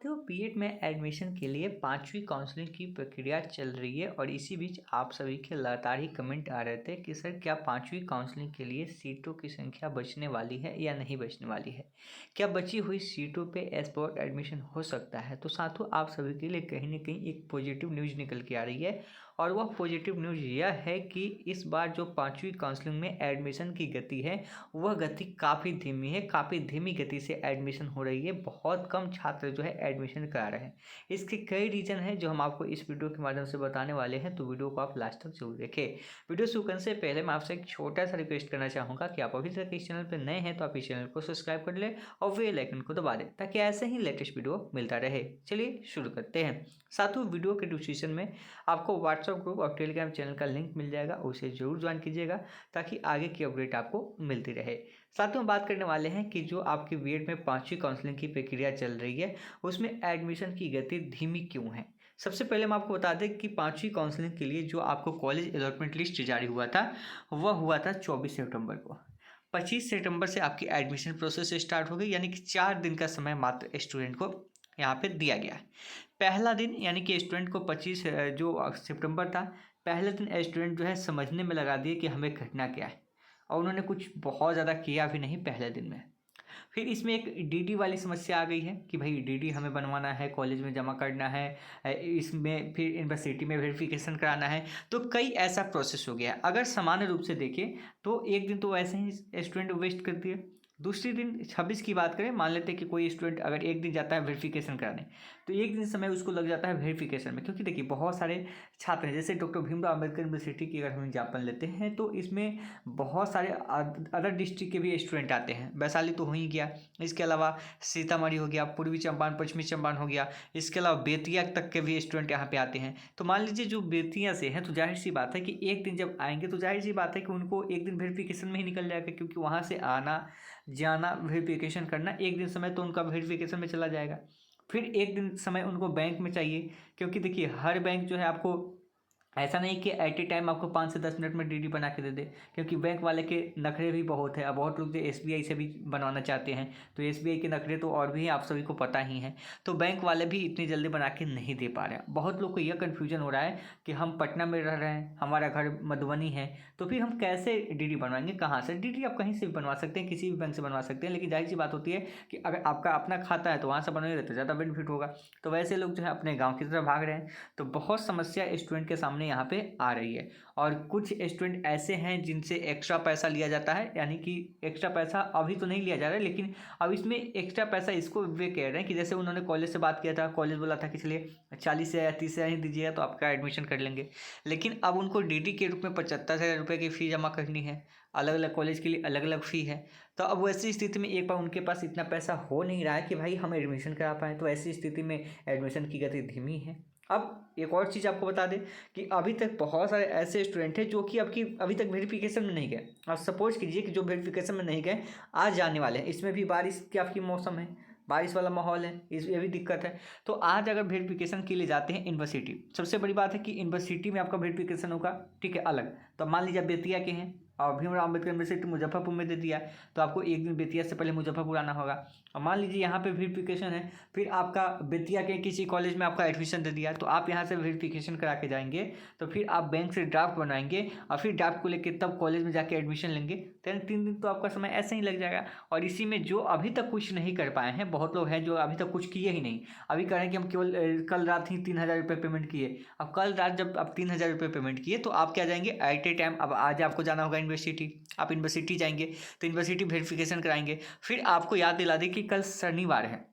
तो बीएड में एडमिशन के लिए 5वीं काउंसलिंग की प्रक्रिया चल रही है और इसी बीच आप सभी के लगातार ही कमेंट आ रहे थे कि सर क्या 5वीं काउंसलिंग के लिए सीटों की संख्या बचने वाली है या नहीं बचने वाली है, क्या बची हुई सीटों पे स्पॉट एडमिशन हो सकता है। तो साथियों आप सभी के लिए कहीं ना कहीं एक पॉजिटिव न्यूज़ निकल के आ रही है और वह पॉजिटिव न्यूज़ यह है कि इस बार जो 5वीं काउंसलिंग में एडमिशन की गति है वह गति काफ़ी धीमी है, काफ़ी धीमी गति से एडमिशन हो रही है। बहुत कम छात्र जो है एडमिशन करा रहे हैं। इसके कई रीज़न हैं जो हम आपको इस वीडियो के माध्यम से बताने वाले हैं, तो वीडियो को आप लास्ट तक जरूर देखें। वीडियो शुरू करने से पहले मैं आपसे एक छोटा सा रिक्वेस्ट करना चाहूँगा कि आप अभी तक इस चैनल पर नए हैं तो आप इस चैनल को सब्सक्राइब कर लें और बेल आइकन को दबा दें ताकि ऐसे ही लेटेस्ट वीडियो मिलता रहे। चलिए शुरू करते हैं। साथियों वीडियो के डिस्क्रिप्शन में आपको व्हाट्सएप ग्रुप और टेलीग्राम चैनल का लिंक मिल जाएगा, उसे जरूर ज्वाइन कीजिएगा ताकि आगे की अपडेट आपको मिलती रहे। साथ में बात करने वाले हैं कि जो आपकी बीएड में 5वीं काउंसलिंग की प्रक्रिया चल रही है उसमें एडमिशन की गति धीमी क्यों है। सबसे पहले हम आपको बता दें कि 5वीं काउंसलिंग के लिए जो आपको कॉलेज अलॉटमेंट लिस्ट जारी हुआ था वह हुआ था 24 सितंबर को। 25 सितंबर से आपकी एडमिशन प्रोसेस स्टार्ट हो गई, यानी कि 4 दिन का समय मात्र स्टूडेंट को यहाँ पे दिया गया है। पहला दिन यानी कि स्टूडेंट को 25 जो सितंबर था, पहले दिन स्टूडेंट जो है समझने में लगा दिए कि हमें करना क्या है और उन्होंने कुछ बहुत ज़्यादा किया भी नहीं पहले दिन में। फिर इसमें एक डीडी वाली समस्या आ गई है कि भाई डीडी हमें बनवाना है, कॉलेज में जमा करना है, इसमें फिर यूनिवर्सिटी में वेरिफिकेशन कराना है, तो कई ऐसा प्रोसेस हो गया है। अगर सामान्य रूप से देखें तो एक दिन तो ऐसे ही स्टूडेंट वेस्ट कर दिए। दूसरी दिन 26 की बात करें, मान लेते हैं कि कोई स्टूडेंट अगर एक दिन जाता है वेरिफिकेशन कराने तो एक दिन समय उसको लग जाता है वेरिफिकेशन में, क्योंकि देखिए बहुत सारे छात्र हैं। जैसे डॉक्टर भीमराव अम्बेडकर यूनिवर्सिटी की अगर हम एग्जाम्पल लेते हैं तो इसमें बहुत सारे अदर डिस्ट्रिक्ट के भी स्टूडेंट आते हैं। वैशाली तो हो ही गया, इसके अलावा सीतामढ़ी हो गया, पूर्वी चंपारण, पश्चिमी चंपारण हो गया, इसके अलावा बेतिया तक के भी स्टूडेंट यहाँ पे आते हैं। तो मान लीजिए जो बेतिया से हैं तो जाहिर सी बात है कि एक दिन जब आएंगे तो जाहिर सी बात है कि उनको एक दिन वेरिफिकेशन में ही निकल जाएगा, क्योंकि वहाँ से आना जाना वेरिफिकेशन करना एक दिन समय तो उनका वेरिफिकेशन में चला जाएगा। फिर एक दिन समय उनको बैंक में चाहिए, क्योंकि देखिए हर बैंक जो है आपको ऐसा नहीं कि एट ए टाइम आपको 5 से 10 मिनट में डीडी बना के दे दे, क्योंकि बैंक वाले के नखरे भी बहुत है। अब बहुत लोग जो एसबीआई से भी बनवाना चाहते हैं तो एसबीआई के नखरे तो और भी आप सभी को पता ही है, तो बैंक वाले भी इतनी जल्दी बना के नहीं दे पा रहे हैं। बहुत लोग को यह कन्फ्यूजन हो रहा है कि हम पटना में रह रहे हैं, हमारा घर मधुबनी है, तो फिर हम कैसे डीडी बनवाएंगे, कहाँ से। डीडी आप कहीं से भी बनवा सकते हैं, किसी भी बैंक से बनवा सकते हैं, लेकिन जाहिर सी बात होती है कि अगर आपका अपना खाता है तो वहाँ से बनवाएंगे तो ज़्यादा बेनिफिट होगा। तो वैसे लोग जो है अपने गाँव की तरफ भाग रहे हैं, तो बहुत समस्या स्टूडेंट के सामने यहाँ पे आ रही है। और कुछ स्टूडेंट ऐसे हैं जिनसे एक्स्ट्रा पैसा लिया जाता है, यानी कि एक्स्ट्रा पैसा अभी तो नहीं लिया जा रहा है, लेकिन अब इसमें एक्स्ट्रा पैसा इसको वे कह रहे हैं कि जैसे उन्होंने कॉलेज से बात किया था, कॉलेज बोला था कि चलिए 40 या 30 हज़ार ही दीजिएगा तो आपका एडमिशन कर लेंगे, लेकिन अब उनको डीडी के रूप में 75,000 रुपये की फ़ी जमा करनी है। अलग अलग कॉलेज के लिए अलग अलग फ़ी है। तो अब वैसी स्थिति में एक बार उनके पास इतना पैसा हो नहीं रहा है कि भाई हम एडमिशन करा पाएँ, तो ऐसी स्थिति में एडमिशन की गति धीमी है। अब एक और चीज़ आपको बता दें कि अभी तक बहुत सारे ऐसे स्टूडेंट हैं जो कि अभी तक वेरिफिकेशन में नहीं गए। अब सपोज कीजिए कि जो वेरिफिकेशन में नहीं गए आज जाने वाले हैं, इसमें भी बारिश की आपकी मौसम है, बारिश वाला माहौल है, ये भी दिक्कत है। तो आज अगर वेरिफिकेशन के लिए जाते हैं यूनिवर्सिटी, सबसे बड़ी बात है कि यूनिवर्सिटी में आपका वेरिफिकेशन होगा, ठीक है, अलग। तो मान लीजिए बेतिया के हैं और भीमराव अम्बेडकर यूनिवर्सिटी मुजफ्फरपुर में दे दिया, तो आपको एक दिन बेतिया से पहले मुजफ्फरपुर आना होगा। और मान लीजिए यहाँ पे वेरिफिकेशन है, फिर आपका बेतिया के किसी कॉलेज में आपका एडमिशन दे दिया, तो आप यहाँ से वेरिफिकेशन करा के जाएंगे, तो फिर आप बैंक से ड्राफ्ट बनाएंगे और फिर ड्राफ्ट को लेकर तब कॉलेज में जाके एडमिशन लेंगे। 3 दिन तो आपका समय ऐसे ही लग जाएगा। और इसी में जो अभी तक कुछ नहीं कर पाए हैं, बहुत लोग हैं जो अभी तक कुछ किए ही नहीं, अभी कह रहे हैं कि हम केवल कल रात ही 3,000 रुपये पेमेंट किए। अब कल रात जब आप 3,000 रुपये पेमेंट किए तो आप क्या जाएंगे एट ए टाइम, अब आज आपको जाना होगा यूनिवर्सिटी, आप यूनिवर्सिटी जाएंगे तो यूनिवर्सिटी वेरिफिकेशन कराएंगे। फिर आपको याद दिला दें कि कल शनिवार है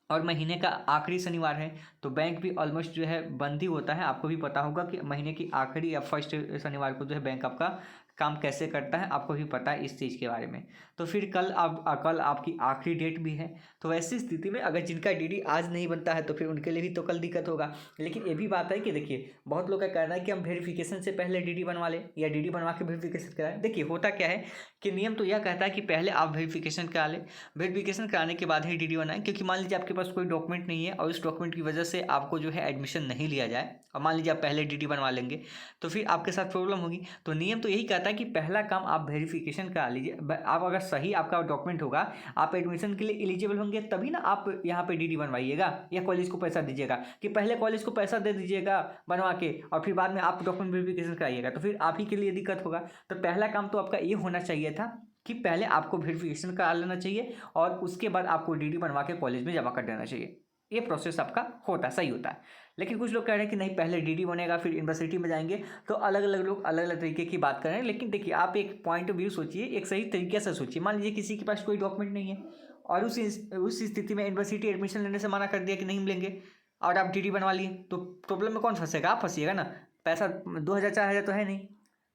और महीने का आखिरी शनिवार है, तो बैंक भी ऑलमोस्ट जो है बंद ही होता है। आपको भी पता होगा कि महीने की आखिरी या फर्स्ट शनिवार को जो है बैंक आपका काम कैसे करता है, आपको भी पता है इस चीज़ के बारे में। तो फिर कल आपकी आखिरी डेट भी है। तो ऐसी स्थिति में अगर जिनका डीडी आज नहीं बनता है तो फिर उनके लिए भी तो कल दिक्कत होगा। लेकिन ये भी बात है कि देखिए बहुत लोग का कहना है कि हम वेरिफिकेशन से पहले डीडी बनवा लें या डीडी बनवा के वेरिफिकेशन कराएं। देखिए होता क्या है कि नियम तो यह कहता है कि पहले आप वेरिफिकेशन करा लें, वेरिफिकेशन कराने के बाद ही डीडी बनाएं। क्योंकि मान लीजिए आपके पास कोई डॉक्यूमेंट नहीं है और उस डॉक्यूमेंट की वजह से आपको जो है एडमिशन नहीं लिया जाए, और मान लीजिए आप पहले डीडी बनवा लेंगे तो फिर आपके साथ प्रॉब्लम होगी। तो नियम तो यही कहता जाता है कि पहला काम आप वेरिफिकेशन करा लीजिए। आप अगर सही आपका डॉक्यूमेंट होगा, आप एडमिशन के लिए एलिजिबल होंगे, तभी ना आप यहाँ पे डीडी बनवाइएगा या कॉलेज को पैसा दीजिएगा। कि पहले कॉलेज को पैसा दे दीजिएगा बनवा के और फिर बाद में आप डॉक्यूमेंट वेरिफिकेशन कराइएगा, तो फिर आप ही के लिए दिक्कत होगा। तो पहला काम तो आपका ये होना चाहिए था कि पहले आपको वेरिफिकेशन करा लेना चाहिए और उसके बाद आपको डीडी बनवा के कॉलेज में जमा कर देना चाहिए। ये प्रोसेस आपका होता सही होता है। लेकिन कुछ लोग कह रहे हैं कि नहीं, पहले डीडी बनेगा फिर यूनिवर्सिटी में जाएंगे। तो अलग अलग लोग अलग अलग तरीके की बात कर रहे हैं। लेकिन देखिए, आप एक पॉइंट ऑफ व्यू सोचिए, एक सही तरीके से सोचिए। मान लीजिए किसी के पास कोई डॉक्यूमेंट नहीं है और उस स्थिति में यूनिवर्सिटी एडमिशन लेने से मना कर दिया कि नहीं मिलेंगे और आप डीडी बनवा लिए, तो प्रॉब्लम में कौन फंसेगा? आप फंसीएगा ना। पैसा 2,000 4,000 तो है नहीं,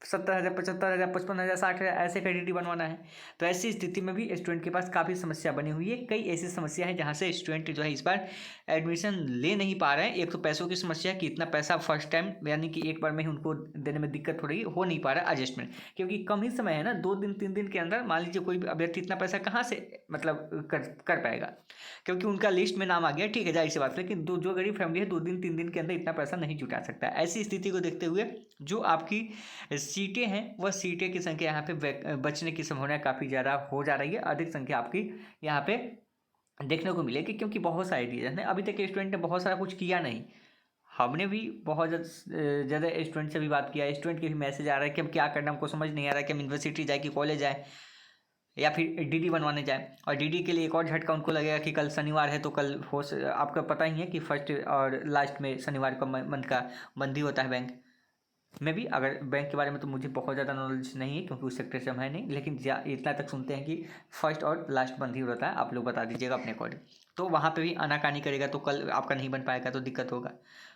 70,000 75,000 55,000 60,000 ऐसे का डीडी बनवाना है। तो ऐसी स्थिति में भी स्टूडेंट के पास काफ़ी समस्या बनी हुई है। कई ऐसी समस्या है जहाँ से स्टूडेंट जो है इस बार एडमिशन ले नहीं पा रहे हैं। एक तो पैसों की समस्या है कि इतना पैसा फर्स्ट टाइम यानी कि एक बार में ही उनको देने में दिक्कत हो रही है, हो नहीं पा रहा एडजस्टमेंट, क्योंकि कम ही समय है ना, 2 दिन 3 दिन के अंदर मान लीजिए कोई भी अभ्यर्थी इतना पैसा कहाँ से मतलब कर पाएगा, क्योंकि उनका लिस्ट में नाम आ गया, ठीक है, जाहिर सी बात। लेकिन जो गरीब फैमिली है 2 दिन 3 दिन के अंदर इतना पैसा नहीं जुटा सकता। ऐसी स्थिति को देखते हुए जो आपकी सीटें हैं वह सीटें की संख्या यहाँ पे बचने की संभावना काफ़ी ज़्यादा हो जा रही है। अधिक संख्या आपकी यहाँ पे देखने को मिलेगी, क्योंकि बहुत सारे रीजन है। अभी तक स्टूडेंट ने बहुत सारा कुछ किया नहीं। हमने भी बहुत ज़्यादा स्टूडेंट से भी बात किया, स्टूडेंट के भी मैसेज आ रहा है कि हम क्या करना, हमको समझ नहीं आ रहा है कि हम यूनिवर्सिटी जाए कि कॉलेज जाए या फिर डीडी बनवाने जाए। और डीडी के लिए एक और झटका उनको लगेगा कि कल शनिवार है, तो कल आपका पता ही है कि फर्स्ट और लास्ट में शनिवार का मंथ का बंद ही होता है बैंक में भी। अगर बैंक के बारे में तो मुझे बहुत ज़्यादा नॉलेज नहीं है, क्योंकि उस सेक्टर से हम है नहीं, लेकिन इतना तक सुनते हैं कि फर्स्ट और लास्ट बंद ही होता है। आप लोग बता दीजिएगा अपने अकॉर्डिंग। तो वहाँ पे भी आनाकानी करेगा तो कल आपका नहीं बन पाएगा तो दिक्कत होगा।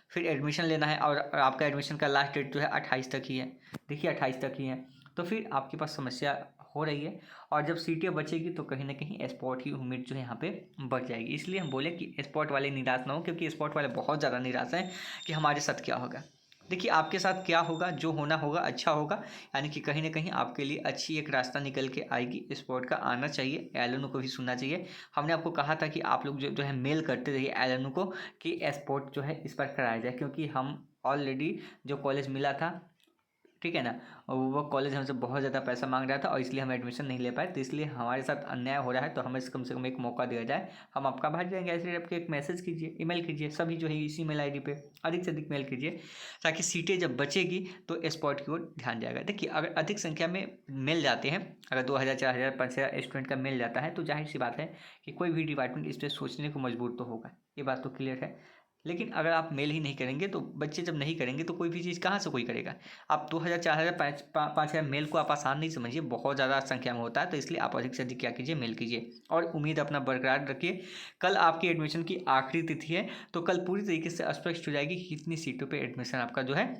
फिर एडमिशन लेना है और आपका एडमिशन का लास्ट डेट जो है 28 तक ही है। देखिए 28 तक ही है, तो फिर आपके पास समस्या हो रही है। और जब सीटें बचेगी तो कहीं ना कहीं स्पॉट की उम्मीद जो है यहाँ पे बढ़ जाएगी। इसलिए हम बोले कि स्पॉट वाले निराश ना हो, क्योंकि स्पॉट वाले बहुत ज़्यादा निराश हैं कि हमारे साथ क्या होगा। देखिए आपके साथ क्या होगा, जो होना होगा अच्छा होगा, यानी कि कहीं ना कहीं आपके लिए अच्छी एक रास्ता निकल के आएगी। स्पोर्ट का आना चाहिए, एलएनओ को भी सुनना चाहिए। हमने आपको कहा था कि आप लोग जो है मेल करते रहिए एलएनओ को कि स्पोर्ट जो है इस पर कराया जाए, क्योंकि हम ऑलरेडी जो कॉलेज मिला था, ठीक है ना, और वो कॉलेज हमसे बहुत ज़्यादा पैसा मांग रहा था और इसलिए हम एडमिशन नहीं ले पाए। तो इसलिए हमारे साथ अन्याय हो रहा है, तो हमें कम से कम एक मौका दिया जाए, हम आपका भाग जाएंगे। ऐसे आपके एक मैसेज कीजिए, ईमेल कीजिए, सभी जो है इसी मेल आईडी पे अधिक से अधिक मेल कीजिए, ताकि सीटें जब बचेगी तो स्पॉट की ओर ध्यान जाएगा। देखिए अगर अधिक संख्या में मिल जाते हैं, अगर 2,000 4,000 5,000 स्टूडेंट का मिल जाता है, तो जाहिर सी बात है कि कोई भी डिपार्टमेंट इस पर सोचने को मजबूर तो होगा, ये बात तो क्लियर है। लेकिन अगर आप मेल ही नहीं करेंगे तो बच्चे जब नहीं करेंगे तो कोई भी चीज़ कहाँ से कोई करेगा। आप 2,000 4,000 5,000 मेल को आप आसान नहीं समझिए, बहुत ज़्यादा संख्या में होता है। तो इसलिए आप अधिक से अधिक क्या कीजिए, मेल कीजिए और उम्मीद अपना बरकरार रखिए। कल आपकी एडमिशन की आखिरी तिथि है, तो कल पूरी तरीके से स्पष्ट हो जाएगी कि कितनी सीटों पर एडमिशन आपका जो है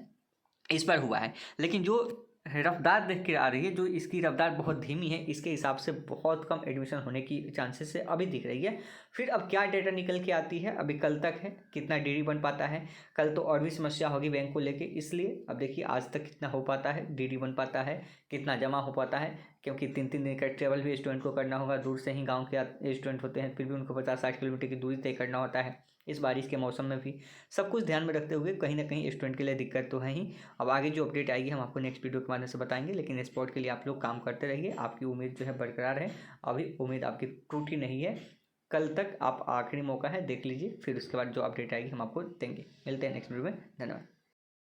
इस बार हुआ है। लेकिन जो रफ्तार देख के आ रही है, जो इसकी रफ्तार बहुत धीमी है, इसके हिसाब से बहुत कम एडमिशन होने की चांसेस है अभी दिख रही है। फिर अब क्या डेटा निकल के आती है, अभी कल तक है, कितना डीडी बन पाता है। कल तो और भी समस्या होगी बैंक को लेके, इसलिए अब देखिए आज तक कितना हो पाता है, डीडी बन पाता है, कितना जमा हो पाता है, क्योंकि 3-3 दिन का ट्रेवल भी स्टूडेंट को करना होगा। दूर से ही गाँव के स्टूडेंट होते हैं, फिर भी उनको 50-60 किलोमीटर की दूरी तय करना होता है। इस बारिश के मौसम में भी सब कुछ ध्यान में रखते हुए कहीं ना कहीं स्टूडेंट के लिए दिक्कत तो है ही। अब आगे जो अपडेट आएगी हम आपको नेक्स्ट वीडियो के माध्यम से बताएंगे, लेकिन स्पॉट के लिए आप लोग काम करते रहिए। आपकी उम्मीद जो है बरकरार है, अभी उम्मीद आपकी टूटी नहीं है। कल तक आप आखिरी मौका है, देख लीजिए, फिर उसके बाद जो अपडेट आएगी हम आपको देंगे। मिलते हैं नेक्स्ट वीडियो में, धन्यवाद।